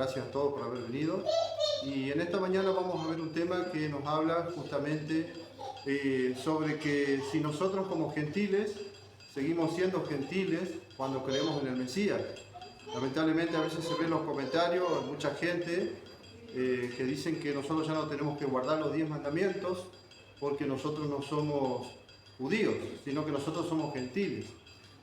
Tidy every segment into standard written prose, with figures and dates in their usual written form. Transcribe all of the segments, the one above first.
Gracias a todos por haber venido. Y en esta mañana vamos a ver un tema que nos habla justamente sobre que si nosotros como gentiles seguimos siendo gentiles cuando creemos en el Mesías. Lamentablemente a veces se ven los comentarios, mucha gente que dicen que nosotros ya no tenemos que guardar los 10 mandamientos porque nosotros no somos judíos, sino que nosotros somos gentiles.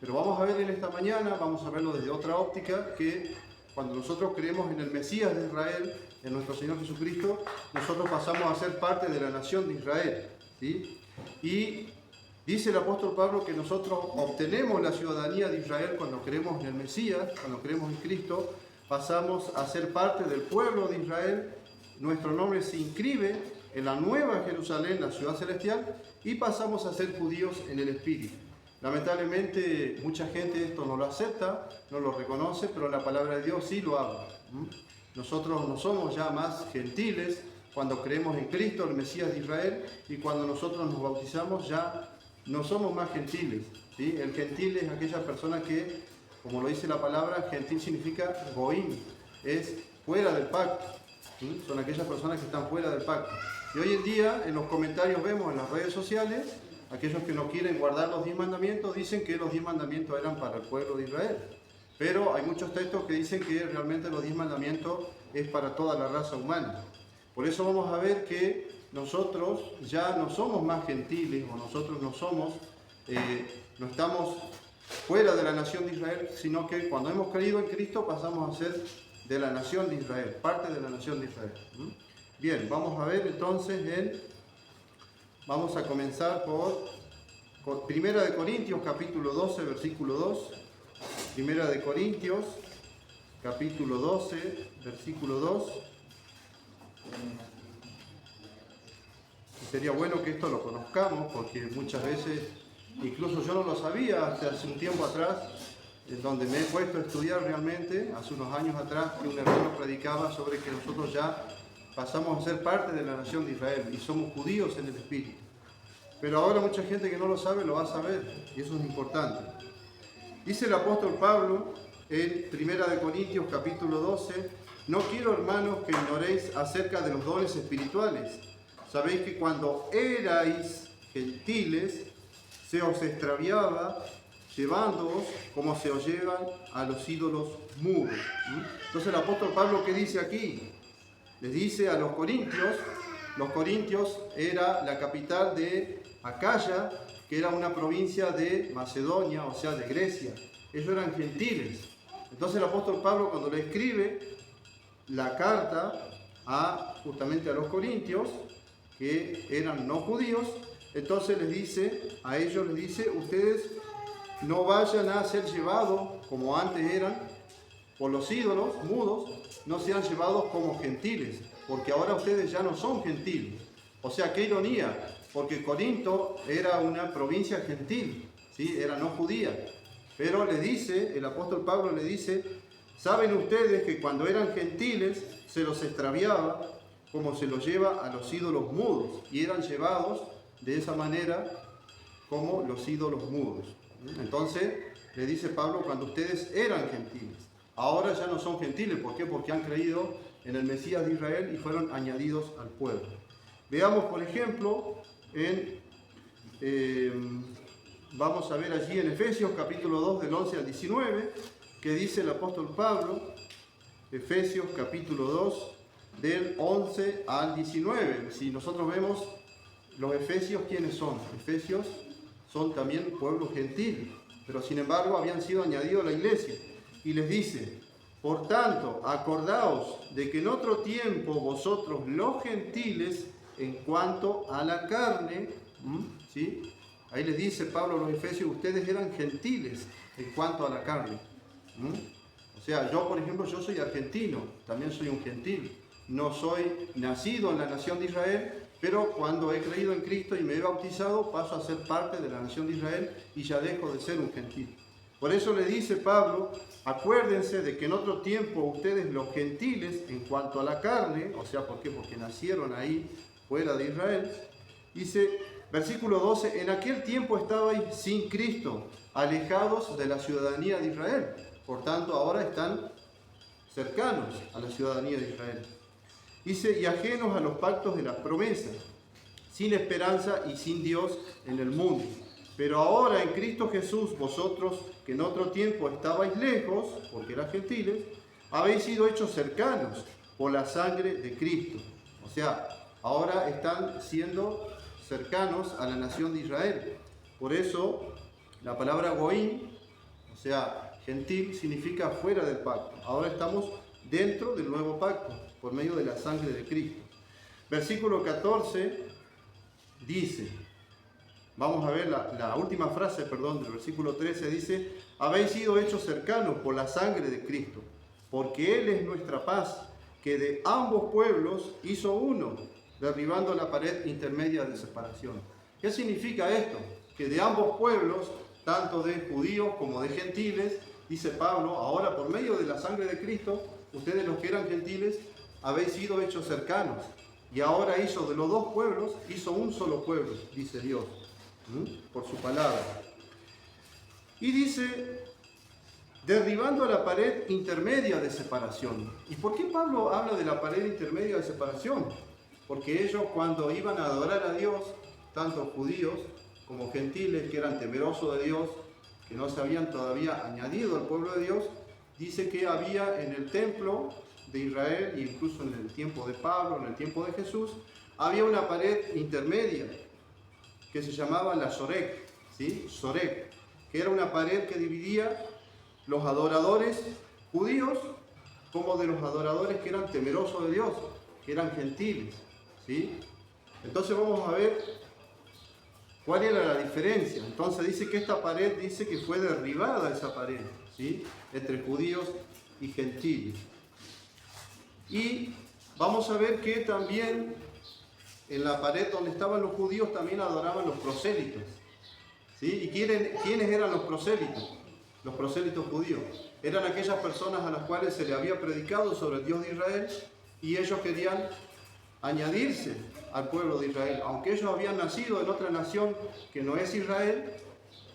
Pero vamos a ver en esta mañana, vamos a verlo desde otra óptica, que cuando nosotros creemos en el Mesías de Israel, en nuestro Señor Jesucristo, nosotros pasamos a ser parte de la nación de Israel, ¿sí? Y dice el apóstol Pablo que nosotros obtenemos la ciudadanía de Israel cuando creemos en el Mesías, cuando creemos en Cristo, pasamos a ser parte del pueblo de Israel, nuestro nombre se inscribe en la nueva Jerusalén, la ciudad celestial, y pasamos a ser judíos en el Espíritu. Lamentablemente mucha gente esto no lo acepta, no lo reconoce, pero la palabra de Dios sí lo habla. Nosotros no somos ya más gentiles cuando creemos en Cristo, el Mesías de Israel, y cuando nosotros nos bautizamos ya no somos más gentiles, ¿sí? El gentil es aquella persona que, como lo dice la palabra, gentil significa goín, es fuera del pacto, ¿sí? Son aquellas personas que están fuera del pacto. Y hoy en día en los comentarios vemos en las redes sociales, aquellos que no quieren guardar los 10 mandamientos dicen que los 10 mandamientos eran para el pueblo de Israel. Pero hay muchos textos que dicen que realmente los 10 mandamientos es para toda la raza humana. Por eso vamos a ver que nosotros ya no somos más gentiles, o nosotros no estamos fuera de la nación de Israel, sino que cuando hemos creído en Cristo pasamos a ser de la nación de Israel, parte de la nación de Israel. Bien, vamos a ver entonces vamos a comenzar por 1 de Corintios capítulo 12, versículo 2. 1 de Corintios capítulo 12, versículo 2. Sería bueno que esto lo conozcamos porque muchas veces, incluso yo no lo sabía hasta hace un tiempo atrás, en donde me he puesto a estudiar realmente, hace unos años atrás, que un hermano predicaba sobre que nosotros ya pasamos a ser parte de la nación de Israel y somos judíos en el Espíritu. Pero ahora mucha gente que no lo sabe lo va a saber, y eso es importante. Dice el apóstol Pablo en 1 de Corintios capítulo 12, no quiero, hermanos, que ignoréis acerca de los dones espirituales. Sabéis que cuando erais gentiles, se os extraviaba, llevándoos como se os llevan a los ídolos mudos. Entonces el apóstol Pablo, ¿qué dice aquí? Les dice a los corintios era la capital de Acaya, que era una provincia de Macedonia, o sea, de Grecia. Ellos eran gentiles. Entonces el apóstol Pablo, cuando le escribe la carta justamente a los corintios, que eran no judíos, entonces a ellos les dice, ustedes no vayan a ser llevados, como antes eran, por los ídolos mudos, no sean llevados como gentiles, porque ahora ustedes ya no son gentiles. O sea, qué ironía, porque Corinto era una provincia gentil, ¿sí? Era no judía. Pero el apóstol Pablo le dice, saben ustedes que cuando eran gentiles se los extraviaba como se los lleva a los ídolos mudos, y eran llevados de esa manera como los ídolos mudos. Entonces le dice Pablo, cuando ustedes eran gentiles, ahora ya no son gentiles. ¿Por qué? Porque han creído en el Mesías de Israel y fueron añadidos al pueblo. Veamos, por ejemplo, vamos a ver allí en Efesios capítulo 2 del 11 al 19, que dice el apóstol Pablo, Efesios capítulo 2 del 11 al 19. Si nosotros vemos los efesios, ¿quiénes son? Efesios son también pueblo gentil, pero sin embargo habían sido añadidos a la iglesia. Y les dice, por tanto, acordaos de que en otro tiempo vosotros los gentiles, en cuanto a la carne, ¿sí? Ahí les dice Pablo a los efesios, ustedes eran gentiles en cuanto a la carne. O sea, yo por ejemplo, yo soy argentino, también soy un gentil. No soy nacido en la nación de Israel, pero cuando he creído en Cristo y me he bautizado, paso a ser parte de la nación de Israel y ya dejo de ser un gentil. Por eso le dice Pablo, acuérdense de que en otro tiempo ustedes los gentiles, en cuanto a la carne, o sea, ¿por qué? Porque nacieron ahí fuera de Israel, dice, versículo 12, en aquel tiempo estabais sin Cristo, alejados de la ciudadanía de Israel. Por tanto, ahora están cercanos a la ciudadanía de Israel. Dice, y ajenos a los pactos de las promesas, sin esperanza y sin Dios en el mundo. Pero ahora en Cristo Jesús, vosotros que en otro tiempo estabais lejos, porque eran gentiles, habéis sido hechos cercanos por la sangre de Cristo. O sea, ahora están siendo cercanos a la nación de Israel. Por eso la palabra goín, o sea, gentil, significa fuera del pacto. Ahora estamos dentro del nuevo pacto, por medio de la sangre de Cristo. Versículo 14 dice, vamos a ver la última frase, del versículo 13, dice, habéis sido hechos cercanos por la sangre de Cristo, porque Él es nuestra paz, que de ambos pueblos hizo uno, derribando la pared intermedia de separación. ¿Qué significa esto? Que de ambos pueblos, tanto de judíos como de gentiles, dice Pablo, ahora por medio de la sangre de Cristo, ustedes los que eran gentiles, habéis sido hechos cercanos. Y ahora hizo de los dos pueblos, hizo un solo pueblo, dice Dios, por su palabra. Y dice, derribando la pared intermedia de separación. ¿Y por qué Pablo habla de la pared intermedia de separación? Porque ellos cuando iban a adorar a Dios, tanto judíos como gentiles que eran temerosos de Dios, que no se habían todavía añadido al pueblo de Dios, dice que había en el templo de Israel, e incluso en el tiempo de Pablo, en el tiempo de Jesús, había una pared intermedia que se llamaba la Sorek, ¿sí? Sorek, que era una pared que dividía los adoradores judíos como de los adoradores que eran temerosos de Dios, que eran gentiles, ¿sí? Entonces vamos a ver cuál era la diferencia. Entonces dice que esta pared, dice que fue derribada esa pared, ¿sí? Entre judíos y gentiles. Y vamos a ver que también en la pared donde estaban los judíos también adoraban los prosélitos, ¿sí? ¿Y quiénes eran los prosélitos? Los prosélitos judíos. Eran aquellas personas a las cuales se le había predicado sobre el Dios de Israel y ellos querían añadirse al pueblo de Israel. Aunque ellos habían nacido en otra nación que no es Israel,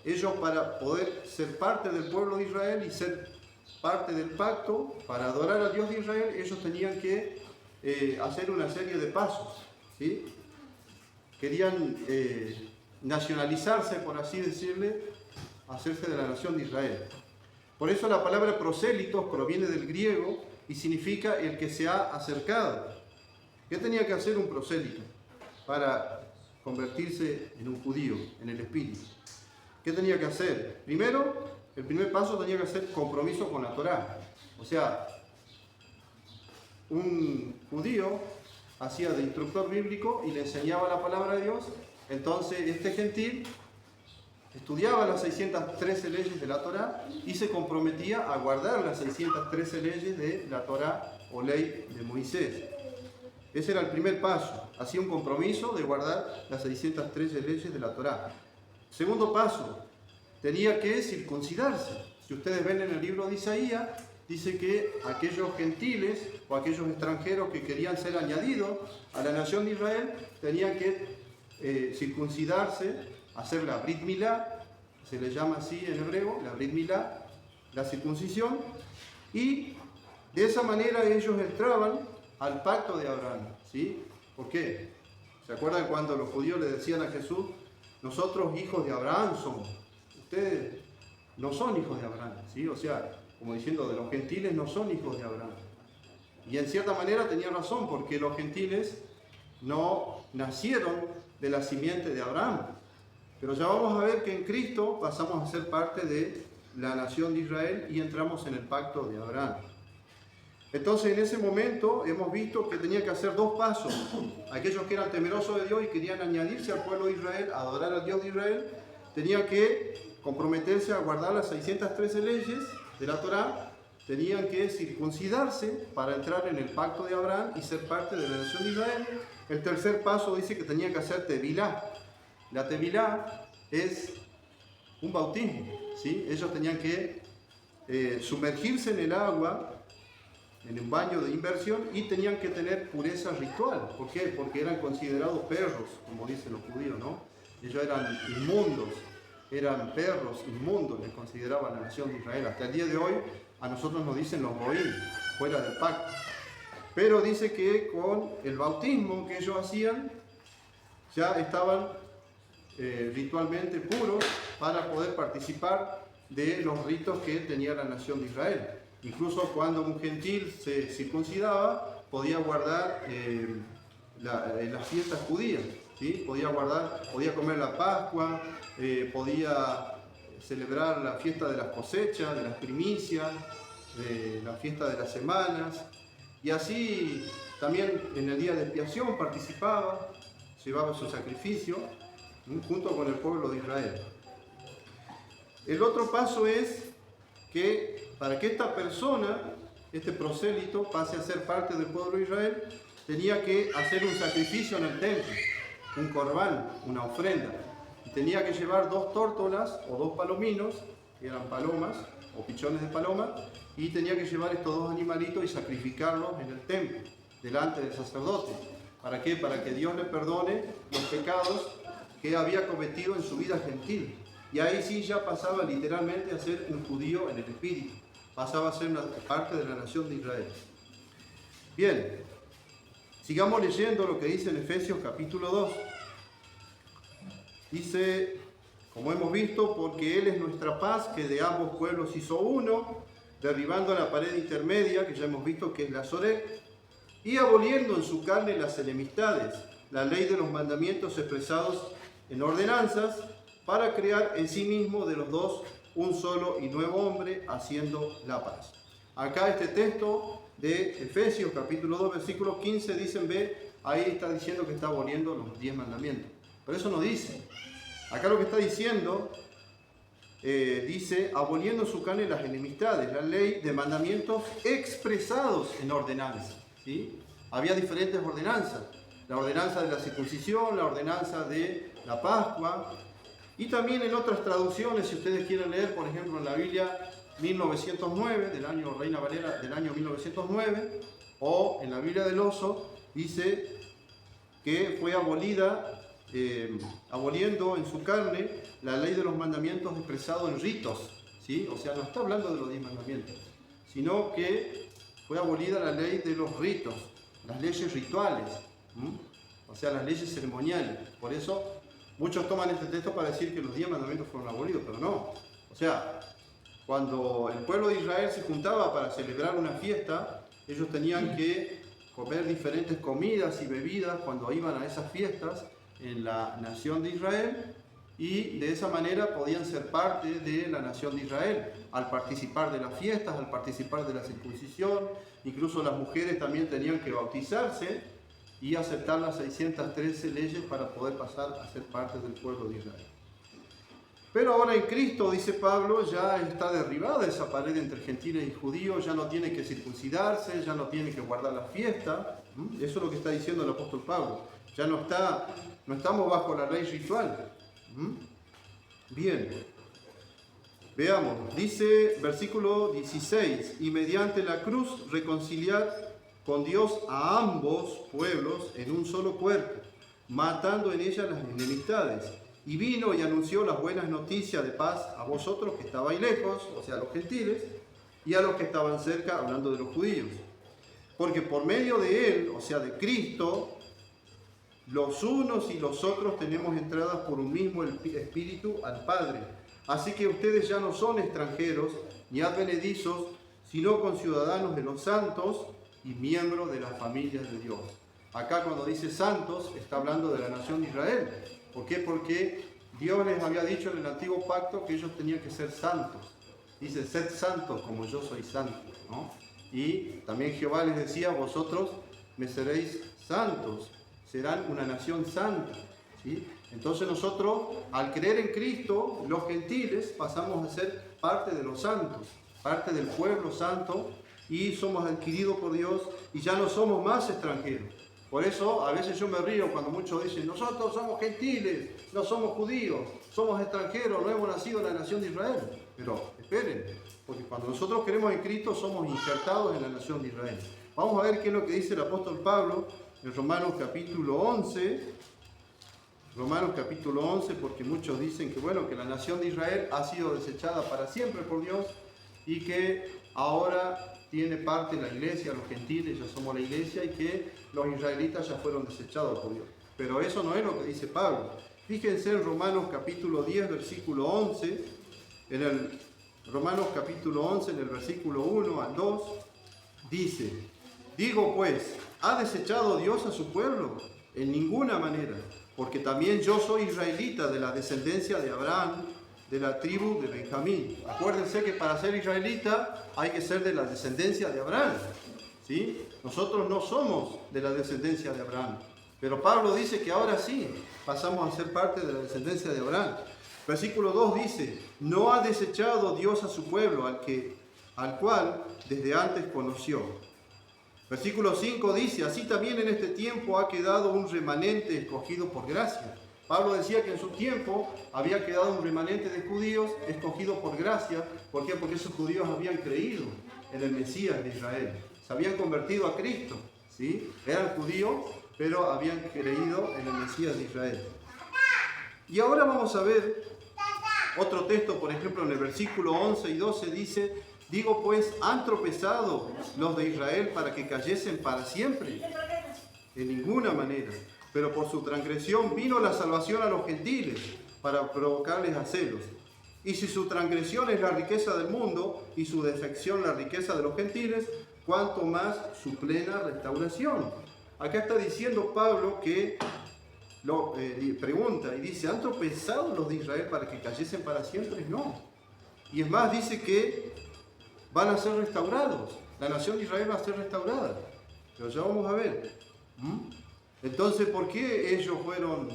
ellos para poder ser parte del pueblo de Israel y ser parte del pacto, para adorar al Dios de Israel, ellos tenían que hacer una serie de pasos, ¿sí? Querían nacionalizarse, por así decirle, hacerse de la nación de Israel. Por eso la palabra prosélitos proviene del griego y significa el que se ha acercado. ¿Qué tenía que hacer un prosélito para convertirse en un judío, en el espíritu? ¿Qué tenía que hacer? Primero, el primer paso tenía que ser compromiso con la Torá. O sea, un judío hacía de instructor bíblico y le enseñaba la palabra de Dios. Entonces este gentil estudiaba las 613 leyes de la Torá y se comprometía a guardar las 613 leyes de la Torá o ley de Moisés. Ese era el primer paso. Hacía un compromiso de guardar las 613 leyes de la Torá. Segundo paso, tenía que circuncidarse. Si ustedes ven en el libro de Isaías, dice que aquellos gentiles o aquellos extranjeros que querían ser añadidos a la nación de Israel tenían que circuncidarse, hacer la Brit Milá, se le llama así en hebreo, la Brit Milá, la circuncisión, y de esa manera ellos entraban al pacto de Abraham, ¿sí? ¿Por qué? ¿Se acuerdan cuando los judíos le decían a Jesús, nosotros hijos de Abraham somos? Ustedes no son hijos de Abraham, ¿sí? O sea, como diciendo, de los gentiles no son hijos de Abraham. Y en cierta manera tenía razón, porque los gentiles no nacieron de la simiente de Abraham. Pero ya vamos a ver que en Cristo pasamos a ser parte de la nación de Israel y entramos en el pacto de Abraham. Entonces en ese momento hemos visto que tenía que hacer dos pasos. Aquellos que eran temerosos de Dios y querían añadirse al pueblo de Israel, a adorar al Dios de Israel, tenían que comprometerse a guardar las 613 leyes de la Torá, tenían que circuncidarse para entrar en el pacto de Abraham y ser parte de la nación de Israel. El tercer paso dice que tenían que hacer tevilá. La tevilá es un bautismo, ¿sí? Ellos tenían que sumergirse en el agua, en un baño de inmersión, y tenían que tener pureza ritual. ¿Por qué? Porque eran considerados perros, como dicen los judíos, ¿no? Ellos eran inmundos, eran perros inmundos, les consideraban la nación de Israel. Hasta el día de hoy a nosotros nos dicen los goín, fuera del pacto. Pero dice que con el bautismo que ellos hacían, ya estaban ritualmente puros para poder participar de los ritos que tenía la nación de Israel. Incluso cuando un gentil se circuncidaba, podía guardar las fiestas judías, ¿sí? Podía comer la Pascua, podía celebrar la fiesta de las cosechas, de las primicias, de la fiesta de las semanas, y así también en el día de expiación participaba, llevaba su sacrificio junto con el pueblo de Israel. El otro paso es que para que esta persona, este prosélito, pase a ser parte del pueblo de Israel, tenía que hacer un sacrificio en el templo, un corbán, una ofrenda. Y tenía que llevar 2 tórtolas o 2 palominos, que eran palomas o pichones de paloma, y tenía que llevar estos 2 animalitos y sacrificarlos en el templo, delante del sacerdote. ¿Para qué? Para que Dios le perdone los pecados que había cometido en su vida gentil. Y ahí sí ya pasaba literalmente a ser un judío en el espíritu. Pasaba a ser una parte de la nación de Israel. Bien, sigamos leyendo lo que dice en Efesios capítulo 2. Dice, como hemos visto, porque Él es nuestra paz, que de ambos pueblos hizo uno, derribando la pared intermedia, que ya hemos visto que es la Sorek, y aboliendo en su carne las enemistades, la ley de los mandamientos expresados en ordenanzas, para crear en sí mismo de los dos un solo y nuevo hombre, haciendo la paz. Acá este texto de Efesios capítulo 2 versículo 15 dicen, ve, ahí está diciendo que está aboliendo los 10 mandamientos. Pero eso no dice. Acá lo que está diciendo, dice, aboliendo en su carne las enemistades, la ley de mandamientos expresados en ordenanzas, ¿sí? Había diferentes ordenanzas. La ordenanza de la circuncisión, la ordenanza de la Pascua, y también en otras traducciones, si ustedes quieren leer, por ejemplo, en la Biblia 1909, del año Reina Valera del año 1909, o en la Biblia del Oso, dice que fue abolida, aboliendo en su carne la ley de los mandamientos expresado en ritos, ¿sí? O sea, no está hablando de los 10 mandamientos, sino que fue abolida la ley de los ritos, las leyes rituales, o sea, las leyes ceremoniales. Por eso muchos toman este texto para decir que los 10 mandamientos fueron abolidos, pero no. O sea, cuando el pueblo de Israel se juntaba para celebrar una fiesta, ellos tenían que comer diferentes comidas y bebidas cuando iban a esas fiestas en la nación de Israel, y de esa manera podían ser parte de la nación de Israel, al participar de las fiestas, al participar de la circuncisión. Incluso las mujeres también tenían que bautizarse y aceptar las 613 leyes para poder pasar a ser parte del pueblo de Israel. Pero ahora en Cristo, dice Pablo, ya está derribada esa pared entre gentiles y judíos, ya no tiene que circuncidarse, ya no tiene que guardar la fiesta. Eso es lo que está diciendo el apóstol Pablo. Ya no estamos bajo la ley ritual. Bien, veamos, dice versículo 16, y mediante la cruz reconciliar con Dios a ambos pueblos en un solo cuerpo, matando en ella las enemistades. Y vino y anunció las buenas noticias de paz a vosotros que estabais lejos, o sea, a los gentiles, y a los que estaban cerca, hablando de los judíos. Porque por medio de Él, o sea, de Cristo, los unos y los otros tenemos entradas por un mismo Espíritu al Padre. Así que ustedes ya no son extranjeros ni advenedizos, sino conciudadanos de los santos y miembros de las familias de Dios. Acá cuando dice santos, está hablando de la nación de Israel. ¿Por qué? Porque Dios les había dicho en el antiguo pacto que ellos tenían que ser santos. Dice, sed santos como yo soy santo, ¿no? Y también Jehová les decía, vosotros me seréis santos, serán una nación santa, ¿sí? Entonces nosotros, al creer en Cristo, los gentiles pasamos a ser parte de los santos, parte del pueblo santo, y somos adquiridos por Dios y ya no somos más extranjeros. Por eso a veces yo me río cuando muchos dicen, nosotros somos gentiles, no somos judíos, somos extranjeros, no hemos nacido en la nación de Israel. Pero esperen, porque cuando nosotros creemos en Cristo somos injertados en la nación de Israel. Vamos a ver qué es lo que dice el apóstol Pablo en Romanos capítulo 11. Romanos capítulo 11, porque muchos dicen que bueno, que la nación de Israel ha sido desechada para siempre por Dios y que ahora tiene parte la iglesia, los gentiles ya somos la iglesia y que los israelitas ya fueron desechados por Dios. Pero eso no es lo que dice Pablo. Fíjense en Romanos capítulo 10, versículo 11, Romanos capítulo 11, en el versículo 1 al 2, dice: digo pues, ¿ha desechado Dios a su pueblo? En ninguna manera, porque también yo soy israelita de la descendencia de Abraham, de la tribu de Benjamín. Acuérdense que para ser israelita hay que ser de la descendencia de Abraham, ¿sí? Nosotros no somos de la descendencia de Abraham, pero Pablo dice que ahora sí pasamos a ser parte de la descendencia de Abraham. Versículo 2 dice: no ha desechado Dios a su pueblo, al cual desde antes conoció. Versículo 5 dice: así también en este tiempo ha quedado un remanente escogido por gracia. Pablo decía que en su tiempo había quedado un remanente de judíos escogido por gracia. ¿Por qué? Porque esos judíos habían creído en el Mesías de Israel. Se habían convertido a Cristo, ¿sí? Eran judíos, pero habían creído en el Mesías de Israel. Y ahora vamos a ver otro texto, por ejemplo, en el versículo 11 y 12 dice: digo pues, ¿han tropezado los de Israel para que cayesen para siempre? En ninguna manera. Pero por su transgresión vino la salvación a los gentiles, para provocarles a celos. Y si su transgresión es la riqueza del mundo, y su defección la riqueza de los gentiles, cuanto más su plena restauración. Acá está diciendo Pablo que pregunta y dice: ¿han tropezado los de Israel para que cayesen para siempre? No. Y es más, dice que van a ser restaurados. La nación de Israel va a ser restaurada. Pero ya vamos a ver. Entonces, ¿por qué ellos fueron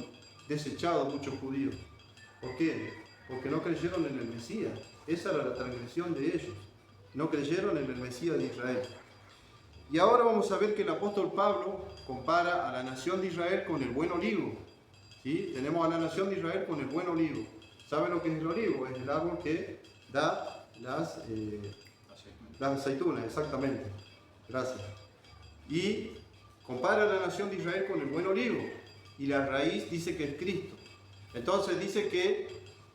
desechados, muchos judíos? ¿Por qué? Porque no creyeron en el Mesías. Esa era la transgresión de ellos. No creyeron en el Mesías de Israel. Y ahora vamos a ver que el apóstol Pablo compara a la nación de Israel con el buen olivo. ¿Sí? Tenemos a la nación de Israel con el buen olivo. ¿Saben lo que es el olivo? Es el árbol que da las aceitunas, exactamente. Gracias. Y compara a la nación de Israel con el buen olivo. Y la raíz dice que es Cristo. Entonces dice que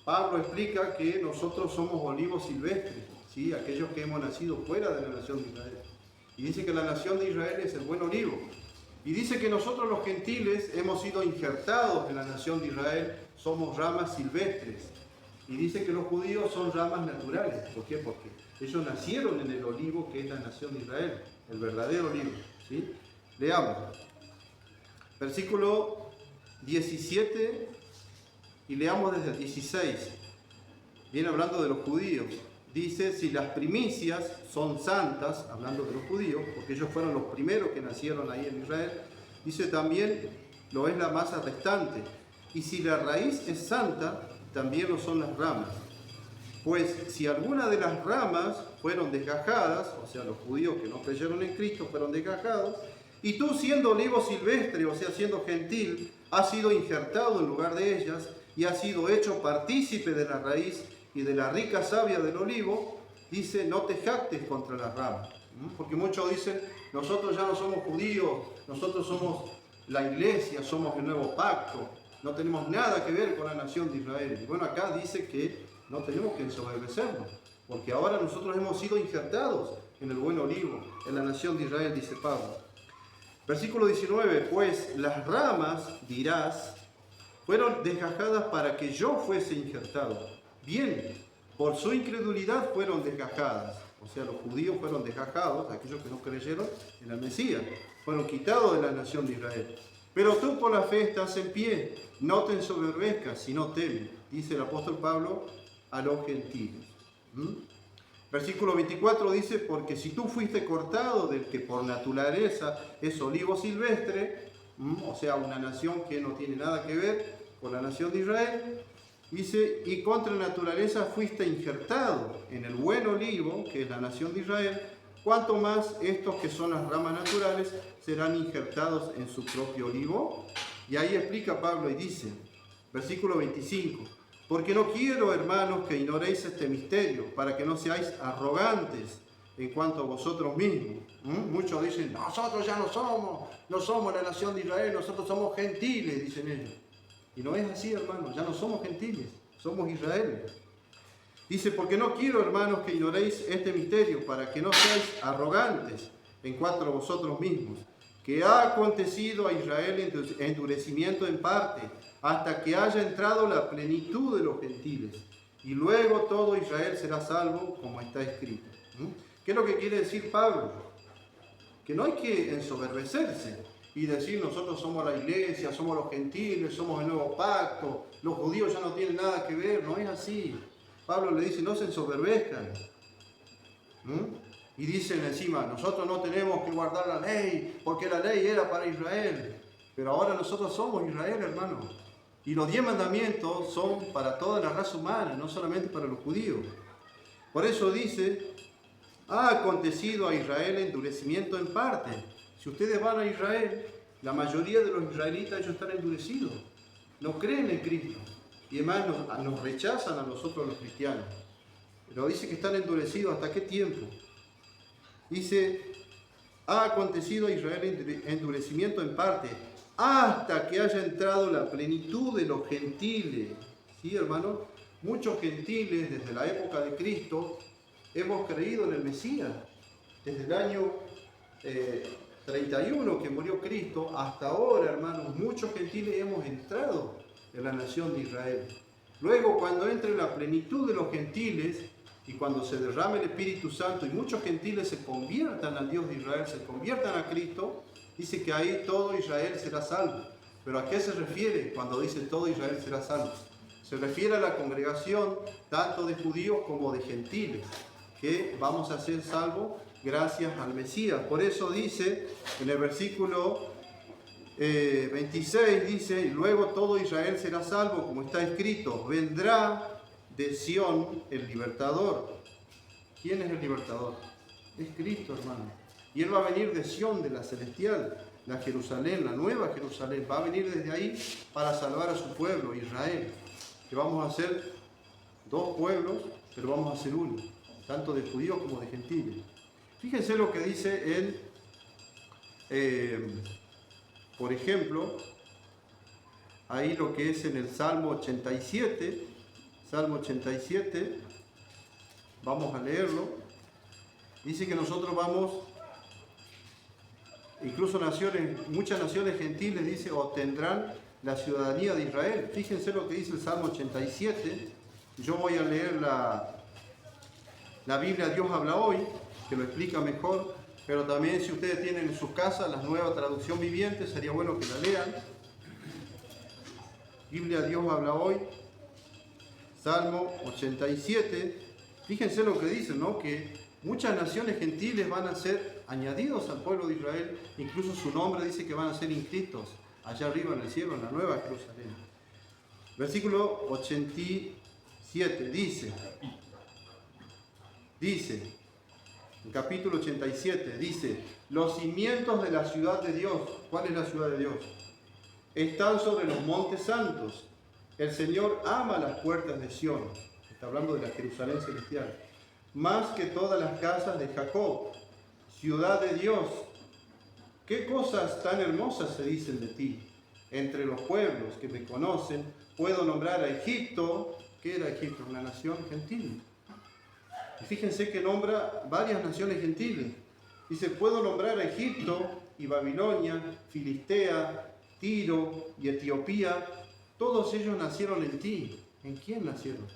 Pablo explica que nosotros somos olivos silvestres, ¿sí? Aquellos que hemos nacido fuera de la nación de Israel. Y dice que la nación de Israel es el buen olivo. Y dice que nosotros los gentiles hemos sido injertados en la nación de Israel, somos ramas silvestres. Y dice que los judíos son ramas naturales. ¿Por qué? Porque ellos nacieron en el olivo que es la nación de Israel, el verdadero olivo, ¿sí? Leamos. Versículo 17 y leamos desde el 16. Viene hablando de los judíos. Dice: si las primicias son santas, hablando de los judíos, porque ellos fueron los primeros que nacieron ahí en Israel, dice también lo es la masa restante. Y si la raíz es santa, también lo son las ramas. Pues si alguna de las ramas fueron desgajadas, o sea, los judíos que no creyeron en Cristo fueron desgajados, y tú siendo olivo silvestre, o sea, siendo gentil, has sido injertado en lugar de ellas, y has sido hecho partícipe de la raíz y de la rica savia del olivo, dice: no te jactes contra las ramas. Porque muchos dicen: nosotros ya no somos judíos, nosotros somos la iglesia, somos el nuevo pacto, no tenemos nada que ver con la nación de Israel. Y bueno, acá dice que no tenemos que desobedecernos, porque ahora nosotros hemos sido injertados en el buen olivo, en la nación de Israel, dice Pablo. Versículo 19: pues las ramas, dirás, fueron desgajadas para que yo fuese injertado. Bien, por su incredulidad fueron desgajadas. O sea, los judíos fueron desgajados, aquellos que no creyeron en el Mesías, fueron quitados de la nación de Israel. Pero tú por la fe estás en pie, no te ensoberbezcas, sino teme, dice el apóstol Pablo a los gentiles. Versículo 24 dice: porque si tú fuiste cortado del que por naturaleza es olivo silvestre, o sea, una nación que no tiene nada que ver con la nación de Israel, dice: y contra naturaleza fuiste injertado en el buen olivo, que es la nación de Israel, cuanto más estos que son las ramas naturales serán injertados en su propio olivo. Y ahí explica Pablo y dice, versículo 25: porque no quiero, hermanos, que ignoréis este misterio, para que no seáis arrogantes en cuanto a vosotros mismos. Muchos dicen: nosotros ya no somos la nación de Israel, nosotros somos gentiles, dicen ellos. Y no es así, hermanos, ya no somos gentiles, somos Israel. Dice, porque no quiero, hermanos, que ignoréis este misterio, para que no seáis arrogantes en cuanto a vosotros mismos, que ha acontecido a Israel endurecimiento en parte, hasta que haya entrado la plenitud de los gentiles, y luego todo Israel será salvo, como está escrito. ¿Qué es lo que quiere decir Pablo? Que no hay que ensoberbecerse y decir nosotros somos la iglesia, somos los gentiles, somos el nuevo pacto, los judíos ya no tienen nada que ver. No es así. Pablo le dice, no se ensoberbezcan. Y dicen encima, nosotros no tenemos que guardar la ley, porque la ley era para Israel. Pero ahora nosotros somos Israel, hermano. Y los 10 mandamientos son para toda la raza humana, no solamente para los judíos. Por eso dice, ha acontecido a Israel endurecimiento en parte. Si ustedes van a Israel, la mayoría de los israelitas ellos están endurecidos. No creen en Cristo. Y además nos rechazan a nosotros los cristianos. Pero dice que están endurecidos. ¿Hasta qué tiempo? Dice, ha acontecido a Israel endurecimiento en parte, hasta que haya entrado la plenitud de los gentiles. ¿Sí, hermano? Muchos gentiles desde la época de Cristo hemos creído en el Mesías. Desde el año 31 que murió Cristo hasta ahora, hermanos, muchos gentiles hemos entrado en la nación de Israel. Luego, cuando entre la plenitud de los gentiles y cuando se derrame el Espíritu Santo y muchos gentiles se conviertan al Dios de Israel, se conviertan a Cristo, dice que ahí todo Israel será salvo. ¿Pero a qué se refiere cuando dice todo Israel será salvo? Se refiere a la congregación tanto de judíos como de gentiles, que vamos a ser salvos gracias al Mesías. Por eso dice en el versículo 26, dice, y luego todo Israel será salvo, como está escrito, vendrá de Sión el libertador. ¿Quién es el libertador? Es Cristo, hermano. Y Él va a venir de Sión, de la celestial, la Jerusalén, la nueva Jerusalén. Va a venir desde ahí para salvar a su pueblo, Israel. Que vamos a ser 2 pueblos, pero vamos a ser uno, tanto de judíos como de gentiles. Fíjense lo que dice por ejemplo, ahí lo que es en el Salmo 87, Salmo 87, vamos a leerlo. Dice que nosotros vamos, incluso muchas naciones gentiles, dice, obtendrán la ciudadanía de Israel. Fíjense lo que dice el Salmo 87. Yo voy a leer la Biblia Dios habla hoy, que lo explica mejor, pero también si ustedes tienen en sus casas la nueva traducción viviente, sería bueno que la lean. Biblia Dios habla hoy, Salmo 87. Fíjense lo que dice, ¿no? Que muchas naciones gentiles van a ser añadidos al pueblo de Israel, incluso su nombre dice que van a ser inscritos allá arriba en el cielo, en la nueva Jerusalén. Versículo 87 dice, en capítulo 87, dice, los cimientos de la ciudad de Dios, ¿cuál es la ciudad de Dios? Están sobre los montes santos. El Señor ama las puertas de Sión. Está hablando de la Jerusalén celestial. Más que todas las casas de Jacob. Ciudad de Dios. ¿Qué cosas tan hermosas se dicen de ti? Entre los pueblos que me conocen, puedo nombrar a Egipto. ¿Qué era Egipto? Una nación gentil. Y fíjense que nombra varias naciones gentiles. Dice, puedo nombrar a Egipto y Babilonia, Filistea, Tiro y Etiopía. Todos ellos nacieron en ti. ¿En quién nacieron?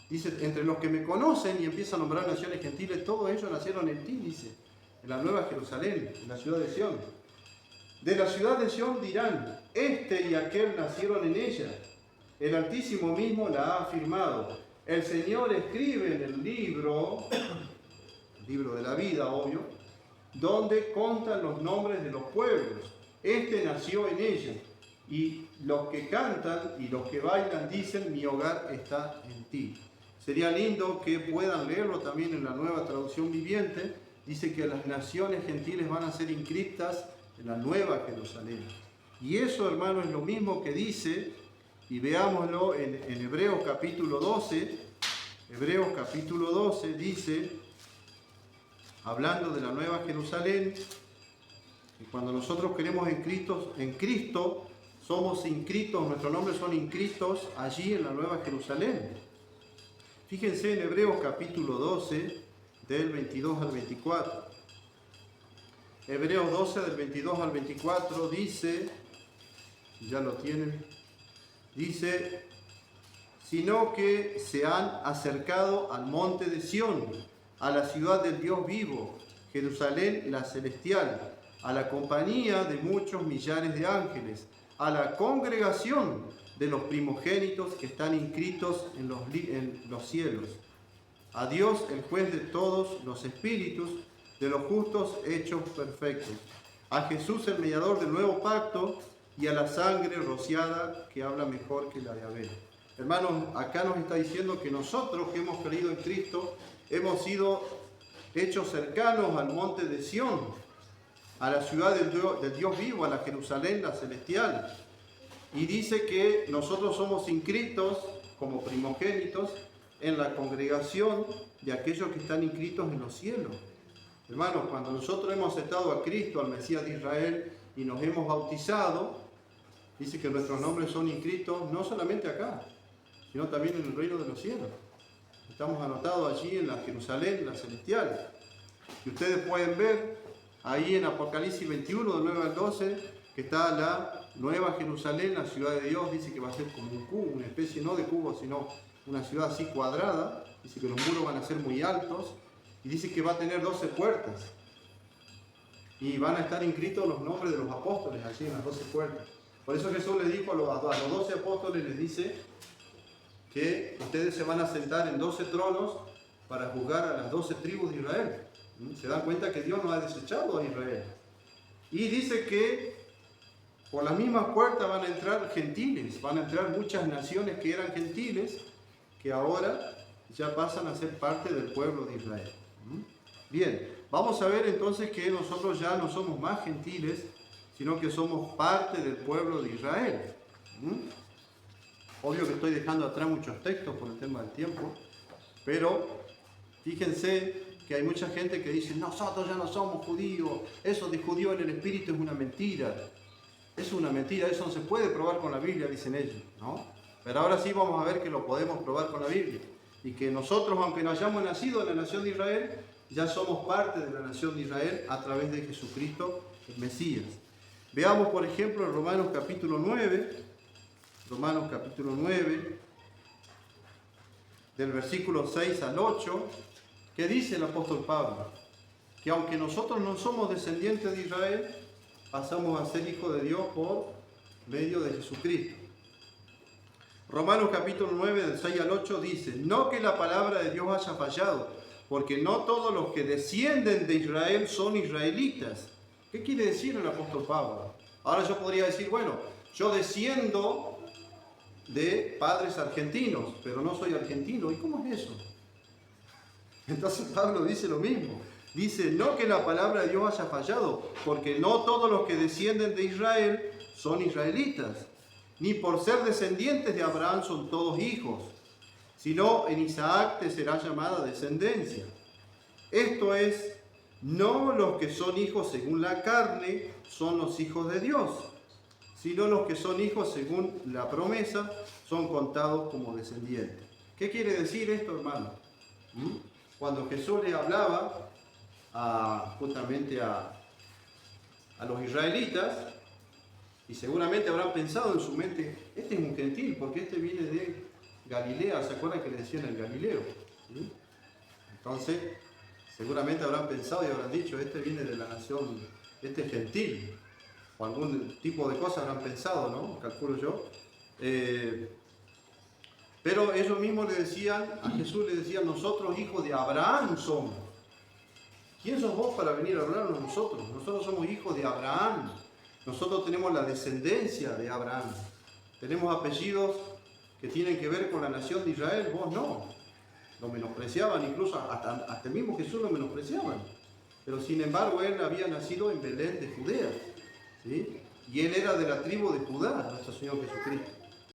Dice, entre los que me conocen, y empieza a nombrar naciones gentiles, todos ellos nacieron en ti, dice, en la nueva Jerusalén, en la ciudad de Sión. De la ciudad de Sión dirán, este y aquel nacieron en ella. El Altísimo mismo la ha afirmado. El Señor escribe en el libro de la vida, obvio, donde contan los nombres de los pueblos. Este nació en ella. Y los que cantan y los que bailan dicen, mi hogar está en ti. Sería lindo que puedan leerlo también en la nueva traducción viviente. Dice que las naciones gentiles van a ser inscritas en la nueva Jerusalén. Y eso, hermano, es lo mismo que dice, y veámoslo en Hebreos capítulo 12. Hebreos capítulo 12 dice, hablando de la nueva Jerusalén, que cuando nosotros creemos en Cristo, somos inscritos, nuestros nombres son inscritos allí en la nueva Jerusalén. Fíjense en Hebreos capítulo 12, del 22 al 24. Hebreos 12, del 22 al 24 dice, ya lo tienen, dice, sino que se han acercado al monte de Sión, a la ciudad del Dios vivo, Jerusalén la celestial, a la compañía de muchos millares de ángeles, a la congregación de los primogénitos que están inscritos en los cielos, a Dios el juez de todos los espíritus, de los justos hechos perfectos, a Jesús el mediador del nuevo pacto y a la sangre rociada que habla mejor que la de Abel. Hermanos, acá nos está diciendo que nosotros que hemos creído en Cristo hemos sido hechos cercanos al monte de Sión, a la ciudad del Dios vivo, a la Jerusalén, la celestial. Y dice que nosotros somos inscritos como primogénitos en la congregación de aquellos que están inscritos en los cielos. Hermanos, cuando nosotros hemos aceptado a Cristo, al Mesías de Israel, y nos hemos bautizado, dice que nuestros nombres son inscritos no solamente acá, sino también en el reino de los cielos. Estamos anotados allí en la Jerusalén, la celestial. Y ustedes pueden ver ahí en Apocalipsis 21, del 9 al 12, que está la nueva Jerusalén, la ciudad de Dios. Dice que va a ser como un cubo, una especie no de cubo, sino una ciudad así cuadrada. Dice que los muros van a ser muy altos. Y dice que va a tener 12 puertas. Y van a estar inscritos los nombres de los apóstoles allí en las 12 puertas. Por eso Jesús le dijo a los 12 apóstoles, les dice que ustedes se van a sentar en 12 tronos para juzgar a las 12 tribus de Israel. Se dan cuenta que Dios no ha desechado a Israel. Y dice que por las mismas puertas van a entrar gentiles, van a entrar muchas naciones que eran gentiles, que ahora ya pasan a ser parte del pueblo de Israel. Bien, vamos a ver entonces que nosotros ya no somos más gentiles, sino que somos parte del pueblo de Israel. Obvio que estoy dejando atrás muchos textos por el tema del tiempo, pero fíjense que hay mucha gente que dice, nosotros ya no somos judíos, eso de judío en el espíritu es una mentira. Es una mentira, eso no se puede probar con la Biblia, dicen ellos, ¿no? Pero ahora sí vamos a ver que lo podemos probar con la Biblia. Y que nosotros, aunque no hayamos nacido en la nación de Israel, ya somos parte de la nación de Israel a través de Jesucristo, el Mesías. Veamos, por ejemplo, en Romanos capítulo 9, del versículo 6 al 8, que dice el apóstol Pablo, que aunque nosotros no somos descendientes de Israel, pasamos a ser hijos de Dios por medio de Jesucristo. Romanos capítulo 9, del 6 al 8 dice, no que la palabra de Dios haya fallado, porque no todos los que descienden de Israel son israelitas. ¿Qué quiere decir el apóstol Pablo? Ahora yo podría decir, bueno, yo desciendo de padres argentinos, pero no soy argentino. ¿Y cómo es eso? Entonces Pablo dice lo mismo. Dice, no que la palabra de Dios haya fallado, porque no todos los que descienden de Israel son israelitas, ni por ser descendientes de Abraham son todos hijos, sino en Isaac te será llamada descendencia. Esto es, no los que son hijos según la carne son los hijos de Dios, sino los que son hijos según la promesa son contados como descendientes. ¿Qué quiere decir esto, hermano? Cuando Jesús le hablaba justamente a los israelitas, y seguramente habrán pensado en su mente, este es un gentil, porque este viene de Galilea. ¿Se acuerdan que le decían el Galileo? ¿Sí? Entonces, seguramente habrán pensado y habrán dicho, este viene de la nación, este es gentil, o algún tipo de cosa habrán pensado, ¿no? Calculo yo. Pero ellos mismos le decían, a Jesús le decían, nosotros hijos de Abraham somos. ¿Quién sos vos para venir a hablarnos a nosotros? Nosotros somos hijos de Abraham. Nosotros tenemos la descendencia de Abraham. Tenemos apellidos que tienen que ver con la nación de Israel. Vos no. Lo menospreciaban, incluso hasta el mismo Jesús lo menospreciaban. Pero sin embargo, él había nacido en Belén de Judea, ¿sí? Y él era de la tribu de Judá, nuestro Señor Jesucristo.